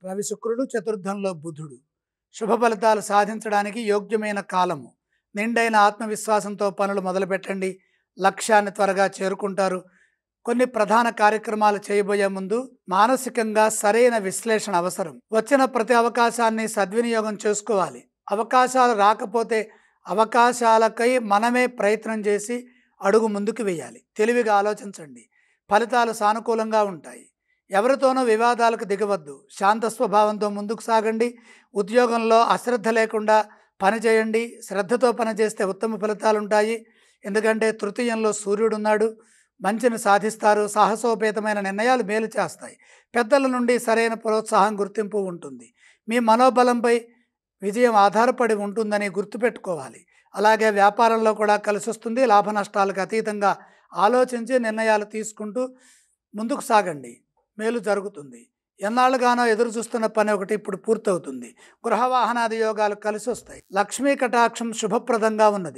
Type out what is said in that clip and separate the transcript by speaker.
Speaker 1: రవి శుక్రుడు చతుర్థంలో బుధుడు శుభ ఫలితాలు సాధించడానికి యోగ్యమైన కాలము. నిండైన ఆత్మవిశ్వాసంతో పనులు మొదలుపెట్టండి. లక్ష్యాన్ని త్వరగా చేరుకుంటారు. కొన్ని ప్రధాన కార్యక్రమాలు చేయబోయే ముందు మానసికంగా సరైన విశ్లేషణ అవసరం. వచ్చిన ప్రతి అవకాశాన్ని సద్వినియోగం చేసుకోవాలి. అవకాశాలు రాకపోతే అవకాశాలకై మనమే ప్రయత్నం చేసి అడుగు ముందుకు వేయాలి. తెలివిగా ఆలోచించండి. ఫలితాలు సానుకూలంగా ఉంటాయి. ఎవరితోనూ వివాదాలకు దిగవద్దు. శాంత స్వభావంతో ముందుకు సాగండి. ఉద్యోగంలో అశ్రద్ధ లేకుండా పనిచేయండి. శ్రద్ధతో పనిచేస్తే ఉత్తమ ఫలితాలు ఉంటాయి. ఎందుకంటే తృతీయంలో సూర్యుడున్నాడు. మంచిని సాధిస్తారు. సాహసోపేతమైన నిర్ణయాలు మేలు చేస్తాయి. పెద్దల నుండి సరైన ప్రోత్సాహం గుర్తింపు ఉంటుంది. మీ మనోబలంపై విజయం ఆధారపడి ఉంటుందని గుర్తుపెట్టుకోవాలి. అలాగే వ్యాపారంలో కూడా కలిసి వస్తుంది. లాభ నష్టాలకు అతీతంగా ఆలోచించి నిర్ణయాలు తీసుకుంటూ ముందుకు సాగండి. మేలు జరుగుతుంది. ఎన్నాళ్ళుగానో ఎదురు చూస్తున్న పని ఒకటి ఇప్పుడు పూర్తవుతుంది. గృహ వాహనాది యోగాలు కలిసి వస్తాయి. లక్ష్మీ కటాక్షం శుభప్రదంగా ఉన్నది.